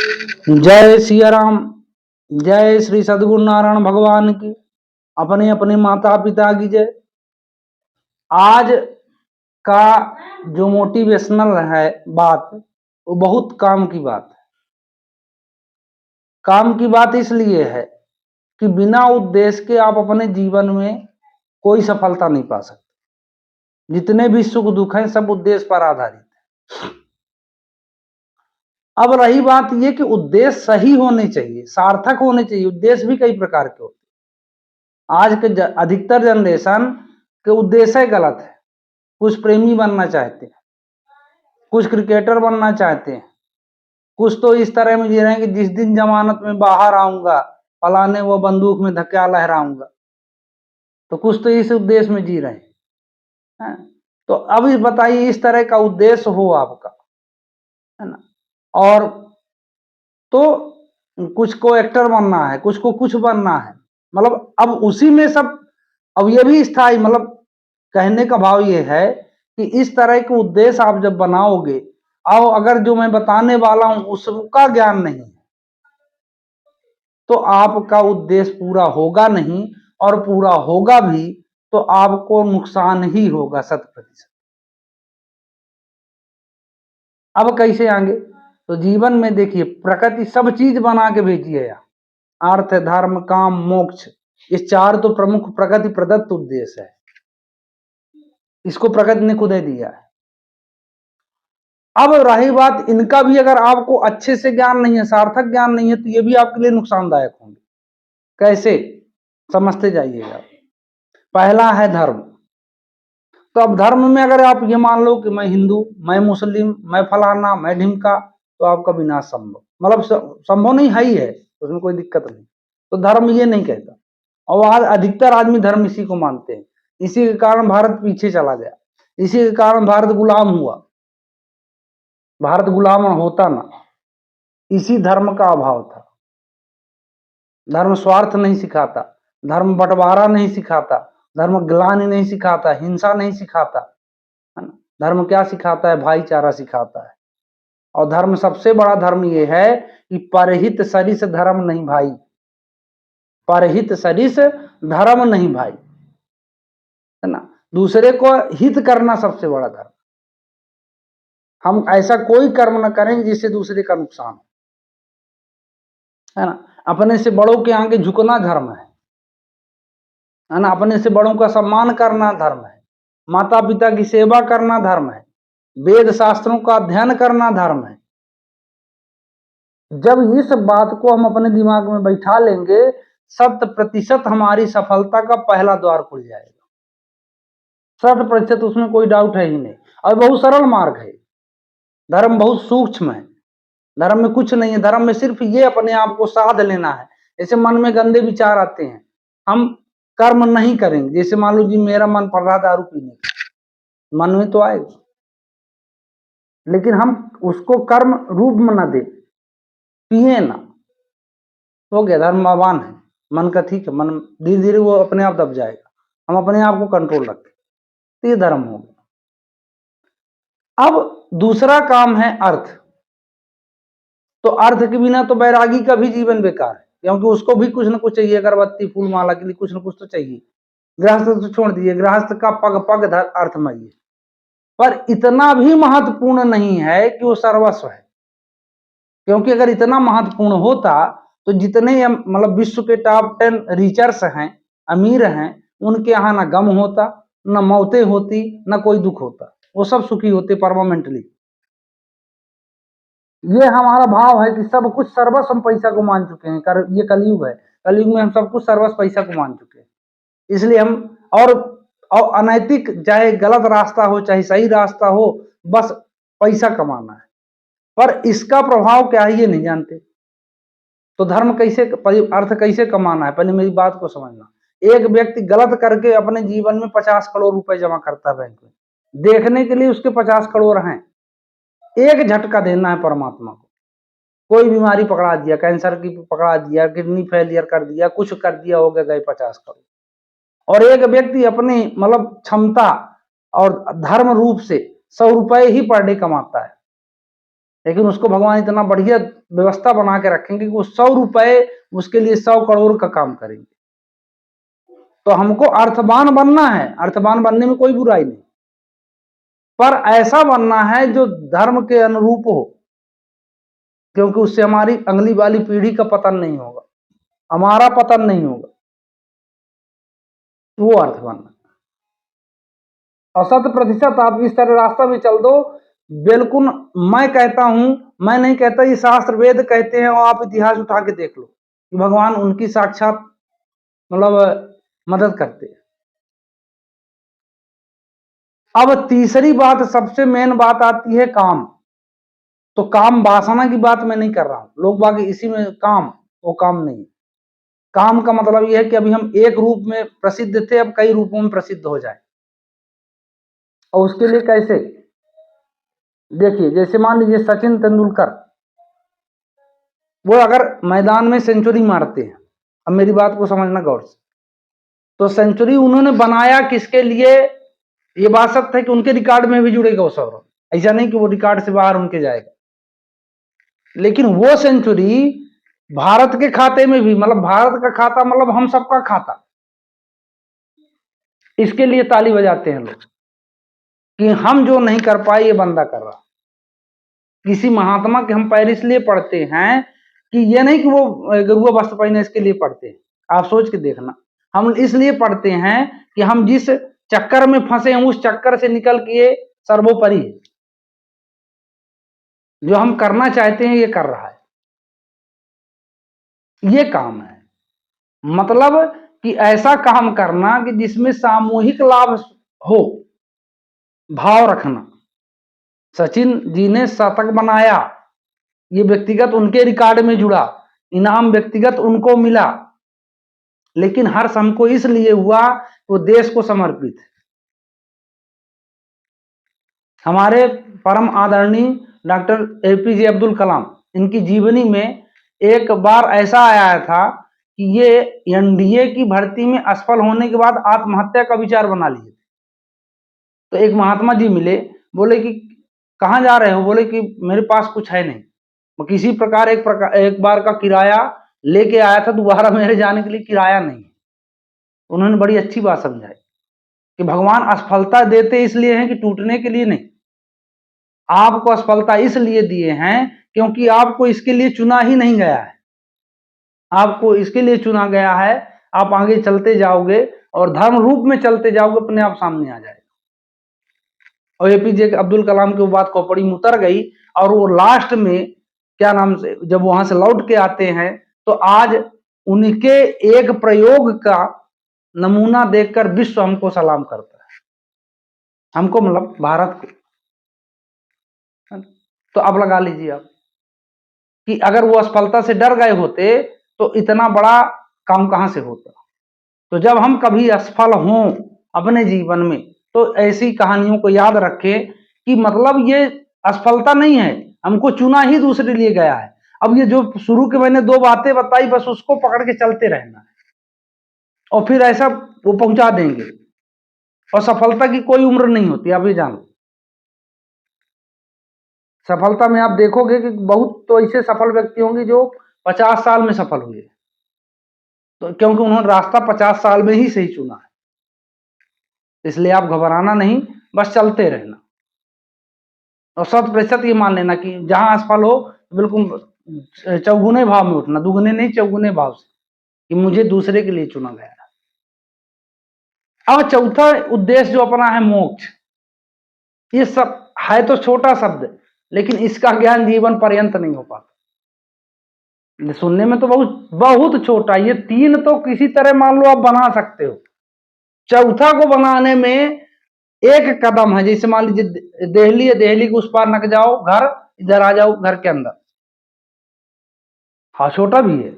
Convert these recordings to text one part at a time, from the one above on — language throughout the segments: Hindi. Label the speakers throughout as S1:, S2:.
S1: जय सिया राम। जय श्री सद्गुरु नारायण भगवान की, अपने अपने माता पिता की जय। आज का जो मोटिवेशनल है बात, वो बहुत काम की बात है। काम की बात इसलिए है कि बिना उद्देश्य के आप अपने जीवन में कोई सफलता नहीं पा सकते। जितने भी सुख दुख हैं सब उद्देश्य पर आधारित है। अब रही बात यह कि उद्देश्य सही होने चाहिए, सार्थक होने चाहिए। उद्देश्य भी कई प्रकार के होते हैं। आज के अधिकतर जनरेशन के उद्देश्य गलत है। कुछ प्रेमी बनना चाहते हैं, कुछ क्रिकेटर बनना चाहते हैं, कुछ तो इस तरह में जी रहे हैं कि जिस दिन जमानत में बाहर आऊंगा फलाने वो बंदूक में धक्का लहराऊंगा। तो कुछ तो इस उद्देश्य में जी रहे हैं। तो अब बताइए, इस तरह का उद्देश्य हो आपका, है ना, और तो कुछ को एक्टर बनना है, कुछ को कुछ बनना है, मतलब अब उसी में सब। अब ये भी स्थायी, मतलब कहने का भाव ये है कि इस तरह के उद्देश्य आप जब बनाओगे, और अगर जो मैं बताने वाला हूं उसका ज्ञान नहीं है तो आपका उद्देश्य पूरा होगा नहीं, और पूरा होगा भी तो आपको नुकसान ही होगा 100%। अब कैसे आगे? तो जीवन में देखिए, प्रकृति सब चीज बना के भेजी है यहाँ। अर्थ, धर्म, काम, मोक्ष, ये चार तो प्रमुख प्रकृति प्रदत्त उद्देश्य है। इसको प्रकृति ने खुद ही दिया है। अब रही बात, इनका भी अगर आपको अच्छे से ज्ञान नहीं है, सार्थक ज्ञान नहीं है, तो ये भी आपके लिए नुकसानदायक होंगे। कैसे? समझते जाइएगा। पहला है धर्म। तो अब धर्म में अगर आप ये मान लो कि मैं हिंदू, मैं मुस्लिम, मैं फलाना, मैं ढिमका, तो आपका विनाश संभव, मतलब संभव नहीं है ही है, उसमें कोई दिक्कत नहीं। तो धर्म ये नहीं कहता। और आज अधिकतर आदमी धर्म इसी को मानते हैं। इसी के कारण भारत पीछे चला गया। इसी के कारण भारत गुलाम हुआ। भारत गुलाम होता ना, इसी धर्म का अभाव था। धर्म स्वार्थ नहीं सिखाता, धर्म बंटवारा नहीं सिखाता, धर्म ग्लानि नहीं सिखाता, हिंसा नहीं सिखाता, है ना। धर्म क्या सिखाता है? भाईचारा सिखाता है। और धर्म, सबसे बड़ा धर्म ये है कि परहित सरिस धर्म नहीं भाई। परहित सरिस धर्म नहीं भाई, है ना। दूसरे को हित करना सबसे बड़ा धर्म। हम ऐसा कोई कर्म न करें जिससे दूसरे का नुकसान हो, है ना। अपने से बड़ों के आगे झुकना धर्म है ना। अपने से बड़ों का सम्मान करना धर्म है। माता पिता की सेवा करना धर्म है। वेद शास्त्रों का अध्ययन करना धर्म है। जब इस बात को हम अपने दिमाग में बैठा लेंगे, 100% हमारी सफलता का पहला द्वार खुल जाएगा। 100%, उसमें कोई डाउट है ही नहीं। और बहुत सरल मार्ग है। धर्म बहुत सूक्ष्म है। धर्म में कुछ नहीं है। धर्म में सिर्फ ये अपने आप को साध लेना है। जैसे मन में गंदे विचार आते हैं, हम कर्म नहीं करेंगे। जैसे मान लो जी, मेरा मन पड़ रहा दारू पीने का, मन में तो आएगा, लेकिन हम उसको कर्म रूप में ना दे, पिए ना, हो गया, धर्मवान है मन का। ठीक है, मन धीरे धीरे वो अपने आप दब जाएगा। हम अपने आप को कंट्रोल रखें, तो ये धर्म हो गया। अब दूसरा काम है अर्थ। तो अर्थ के बिना तो बैरागी का भी जीवन बेकार है, क्योंकि उसको भी कुछ ना कुछ चाहिए। अगरबत्ती फूल माला के लिए कुछ ना कुछ तो चाहिए। गृहस्थ तो छोड़ दीजिए, गृहस्थ का पग पग अर्थमय है, पर इतना भी महत्वपूर्ण नहीं है कि वो सर्वस्व है। क्योंकि अगर इतना महत्वपूर्ण होता तो जितने मतलब विश्व के टॉप 10 रीचर्स हैं, अमीर हैं, उनके यहाँ ना गम होता, ना मौतें होती, ना कोई दुख होता। वो सब सुखी होते परमानेंटली। ये हमारा भाव है कि सब कुछ सर्वस्व हम पैसा को मान चुके हैं। ये कलयुग है। कलयुग में हम सब कुछ सर्वस्व पैसा को मान चुके हैं। इसलिए हम और अनैतिक, चाहे गलत रास्ता हो चाहे सही रास्ता हो, बस पैसा कमाना है। पर इसका प्रभाव क्या है ये नहीं जानते। तो धर्म कैसे, अर्थ कैसे कमाना है, पहले मेरी बात को समझना। एक व्यक्ति गलत करके अपने जीवन में 50 करोड़ रुपए जमा करता है बैंक में, देखने के लिए उसके 50 करोड़ हैं। एक झटका देना है परमात्मा को। कोई बीमारी पकड़ा दिया, कैंसर की पकड़ा दिया, किडनी फेलियर कर दिया, कुछ कर दिया, हो गए 50 करोड़। और एक व्यक्ति अपनी मतलब क्षमता और धर्म रूप से 100 रुपए ही पर डे कमाता है। लेकिन उसको भगवान इतना बढ़िया व्यवस्था बना के रखेंगे कि वो 100 रुपए उसके लिए 100 करोड़ का काम करेंगे। तो हमको अर्थवान बनना है, अर्थवान बनने में कोई बुराई नहीं, पर ऐसा बनना है जो धर्म के अनुरूप हो, क्योंकि उससे हमारी अगली वाली पीढ़ी का पतन नहीं होगा, हमारा पतन नहीं होगा। वो अर्थ बनना। और 100% आप इस तरह रास्ता में चल दो, बिल्कुल। मैं कहता हूं, मैं नहीं कहता, ये शास्त्र वेद कहते हैं, और आप इतिहास उठा के देख लो कि भगवान उनकी साक्षात मतलब मदद करते हैं। अब तीसरी बात, सबसे मेन बात आती है काम। तो काम वासना की बात मैं नहीं कर रहा हूं, लोग बाकी इसी में काम, वो काम नहीं। काम का मतलब यह है कि अभी हम एक रूप में प्रसिद्ध थे, अब कई रूपों में प्रसिद्ध हो जाए। और उसके लिए कैसे, देखिए, जैसे मान लीजिए सचिन तेंदुलकर, वो अगर मैदान में सेंचुरी मारते हैं, अब मेरी बात को समझना गौर से, तो सेंचुरी उन्होंने बनाया किसके लिए, ये बात सत्य है कि उनके रिकॉर्ड में भी जुड़ेगा वो सौरभ, ऐसा नहीं कि वो रिकॉर्ड से बाहर उनके जाएगा, लेकिन वो सेंचुरी भारत के खाते में भी, मतलब भारत का खाता मतलब हम सबका खाता, इसके लिए ताली बजाते हैं लोग कि हम जो नहीं कर पाए ये बंदा कर रहा। किसी महात्मा के हम पैर इसलिए पढ़ते हैं कि ये नहीं कि वो गेरुआ वस्त्र पहने इसके लिए पढ़ते हैं, आप सोच के देखना, हम इसलिए पढ़ते हैं कि हम जिस चक्कर में फंसे हैं उस चक्कर से निकल के ये सर्वोपरि है, जो हम करना चाहते हैं ये कर रहा है, ये काम है। मतलब कि ऐसा काम करना कि जिसमें सामूहिक लाभ हो, भाव रखना। सचिन जी ने शतक बनाया, ये व्यक्तिगत उनके रिकॉर्ड में जुड़ा, इनाम व्यक्तिगत उनको मिला, लेकिन हर्ष हमको इसलिए हुआ वो देश को समर्पित। हमारे परम आदरणीय डॉक्टर एपीजे अब्दुल कलाम, इनकी जीवनी में एक बार ऐसा आया था कि ये एनडीए की भर्ती में असफल होने के बाद आत्महत्या का विचार बना लिए। तो एक महात्मा जी मिले, बोले कि कहाँ जा रहे हो, बोले कि मेरे पास कुछ है नहीं, मैं किसी प्रकार एक बार का किराया लेके आया था, दोबारा मेरे जाने के लिए किराया नहीं। उन्होंने बड़ी अच्छी बात समझाई कि भगवान असफलता देते इसलिए हैं कि टूटने के लिए नहीं, आपको असफलता इसलिए दिए हैं क्योंकि आपको इसके लिए चुना ही नहीं गया है, आपको इसके लिए चुना गया है, आप आगे चलते जाओगे और धर्म रूप में चलते जाओगे, अपने आप सामने आ जाएगा। और एपीजे अब्दुल कलाम की वो बात खोपड़ी में उतर गई, और वो लास्ट में क्या नाम से जब वहां से लौट के आते हैं, तो आज उनके एक प्रयोग का नमूना देखकर विश्व हमको सलाम करता है, हमको मतलब भारत को। तो अब लगा लीजिए आप कि अगर वो असफलता से डर गए होते तो इतना बड़ा काम कहां से होता। तो जब हम कभी असफल हों अपने जीवन में, तो ऐसी कहानियों को याद रखें कि मतलब ये असफलता नहीं है, हमको चुना ही दूसरे लिए गया है। अब ये जो शुरू के मैंने 2 बातें बताई, बस उसको पकड़ के चलते रहना है, और फिर ऐसा वो पहुंचा देंगे। और सफलता की कोई उम्र नहीं होती, आप ये जान लो। सफलता में आप देखोगे कि बहुत तो ऐसे सफल व्यक्ति होंगे जो 50 साल में सफल हुए, तो क्योंकि उन्होंने रास्ता 50 साल में ही सही चुना है। इसलिए आप घबराना नहीं, बस चलते रहना, और 100% ये मान लेना कि जहां असफल हो बिल्कुल चौगुने भाव में उठना, दुगने नहीं चौगुने भाव से, कि मुझे दूसरे के लिए चुना गया है। अब चौथा उद्देश्य जो अपना है मोक्ष, ये सब है तो छोटा शब्द, लेकिन इसका ज्ञान जीवन पर्यंत नहीं हो पाता। सुनने में तो बहुत बहुत छोटा, ये 3 तो किसी तरह मान लो आप बना सकते हो, चौथा को बनाने में एक कदम है। जैसे मान लीजिए देहली है, देहली के उस पार नक जाओ घर, इधर आ जाओ घर के अंदर। हाँ, छोटा भी है।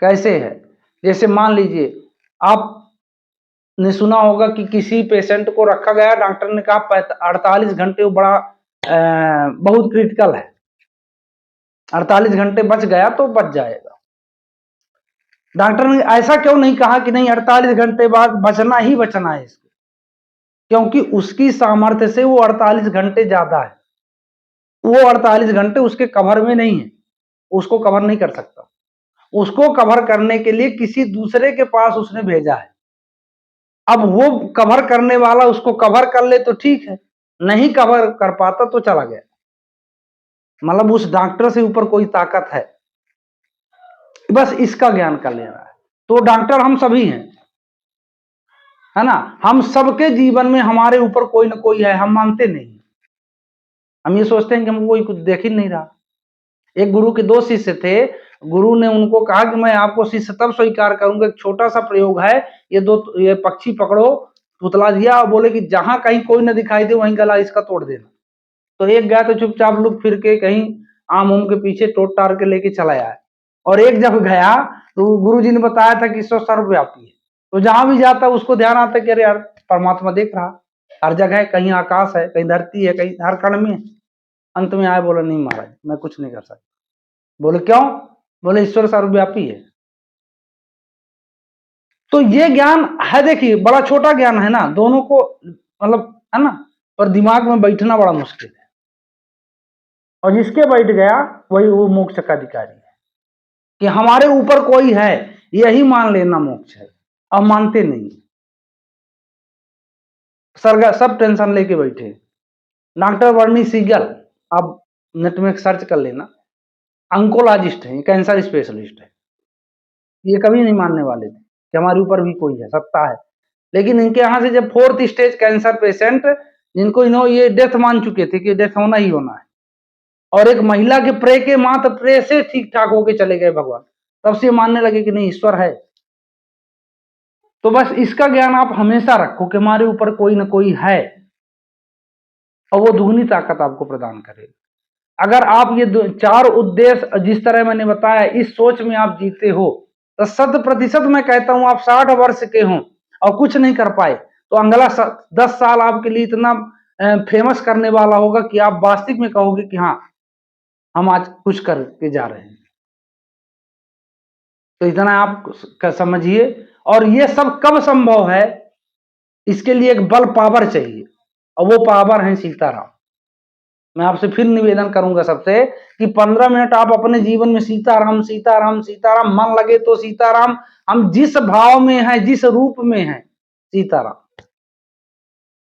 S1: कैसे है, जैसे मान लीजिए आपने सुना होगा कि किसी पेशेंट को रखा गया, डॉक्टर ने कहा 48 घंटे वो बड़ा बहुत क्रिटिकल है, 48 घंटे बच गया तो बच जाएगा। डॉक्टर ने ऐसा क्यों नहीं कहा कि नहीं 48 घंटे बाद बचना ही बचना है इसको, क्योंकि उसकी सामर्थ्य से वो 48 घंटे ज्यादा है। वो 48 घंटे उसके कवर में नहीं है, उसको कवर नहीं कर सकता। उसको कवर करने के लिए किसी दूसरे के पास उसने भेजा है। अब वो कवर करने वाला उसको कवर कर ले तो ठीक है, नहीं कवर कर पाता तो चला गया। मतलब उस डॉक्टर से ऊपर कोई ताकत है, बस इसका ज्ञान कर लेना है। तो डॉक्टर हम सभी हैं, है ना। हम सबके जीवन में हमारे ऊपर कोई ना कोई है, हम मानते नहीं। हम ये सोचते हैं कि हमको कोई कुछ देख ही नहीं रहा। एक गुरु के 2 शिष्य थे। गुरु ने उनको कहा कि मैं आपको शिष्य तब स्वीकार करूंगा, एक छोटा सा प्रयोग है, ये पक्षी पकड़ो, पुतला दिया और बोले कि जहां कहीं कोई न दिखाई दे वहीं गला इसका तोड़ देना। तो एक गया तो चुपचाप लुक फिर के कहीं आम उम के पीछे टोट टार के लेके चला आया। और एक जब गया तो गुरु जी ने बताया था कि ईश्वर सर्वव्यापी है, तो जहां भी जाता उसको ध्यान आता कि अरे यार परमात्मा देख रहा, हर जगह है, कहीं आकाश है, कहीं धरती है, कहीं हर कण में है। अंत में आया, बोला नहीं महाराज मैं कुछ नहीं कर सकता। बोले क्यों? बोले ईश्वर सर्वव्यापी है। तो ये ज्ञान है, देखिए बड़ा छोटा ज्ञान है ना, दोनों को मतलब, है ना, पर दिमाग में बैठना बड़ा मुश्किल है। और जिसके बैठ गया वही वो मोक्ष का अधिकारी है, कि हमारे ऊपर कोई है यही मान लेना मोक्ष है। अब मानते नहीं, सरगा सब टेंशन लेके बैठे। डॉक्टर बर्नी सीगल, आप नेट में सर्च कर लेना, अंकोलॉजिस्ट है, कैंसर स्पेशलिस्ट है। ये कभी नहीं मानने वाले थे कि हमारे ऊपर भी कोई है, सत्ता है। लेकिन इनके यहाँ से जब 4th स्टेज कैंसर पेशेंट, जिनको इन्होंने ये डेथ मान चुके थे कि डेथ होना ही होना है, और एक महिला के प्रे के मात्र प्रे से ठीक ठाक होके चले गए भगवान, तब से मानने लगे कि नहीं ईश्वर है। तो बस इसका ज्ञान आप हमेशा रखो कि हमारे ऊपर कोई ना कोई है, और वो दुगनी ताकत आपको प्रदान करेगा। अगर आप ये 4 उद्देश्य जिस तरह मैंने बताया इस सोच में आप जीते हो, तो 100% मैं कहता हूं आप 60 वर्ष के हों और कुछ नहीं कर पाए, तो अगला 10 साल आपके लिए इतना फेमस करने वाला होगा कि आप वास्तविक में कहोगे कि हाँ हम आज कुछ करके जा रहे हैं। तो इतना आप समझिए। और ये सब कब संभव है, इसके लिए एक बल पावर चाहिए, और वो पावर है सीताराम। मैं आपसे फिर निवेदन करूंगा सबसे कि 15 मिनट आप अपने जीवन में सीताराम सीताराम सीताराम, मन लगे तो सीताराम, हम जिस भाव में हैं, जिस रूप में हैं, सीताराम।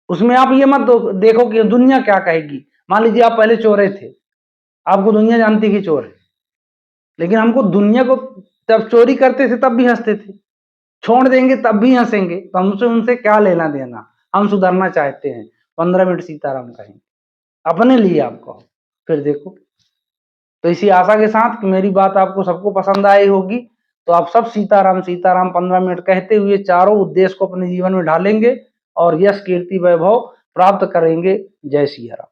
S1: उसमें आप ये मत देखो कि दुनिया क्या कहेगी। मान लीजिए आप पहले चोरे थे, आपको दुनिया जानती कि चोर है, लेकिन हमको दुनिया को जब चोरी करते थे तब भी हंसते थे, छोड़ देंगे तब भी हंसेंगे, तो हमसे उनसे क्या लेना देना। हम सुधरना चाहते हैं, 15 मिनट सीताराम कहेंगे अपने लिए आपको, फिर देखो। तो इसी आशा के साथ कि मेरी बात आपको सबको पसंद आई होगी, तो आप सब सीताराम सीताराम 15 मिनट कहते हुए चारों उद्देश्य को अपने जीवन में ढालेंगे और यश कीर्ति वैभव प्राप्त करेंगे। जय सिया राम।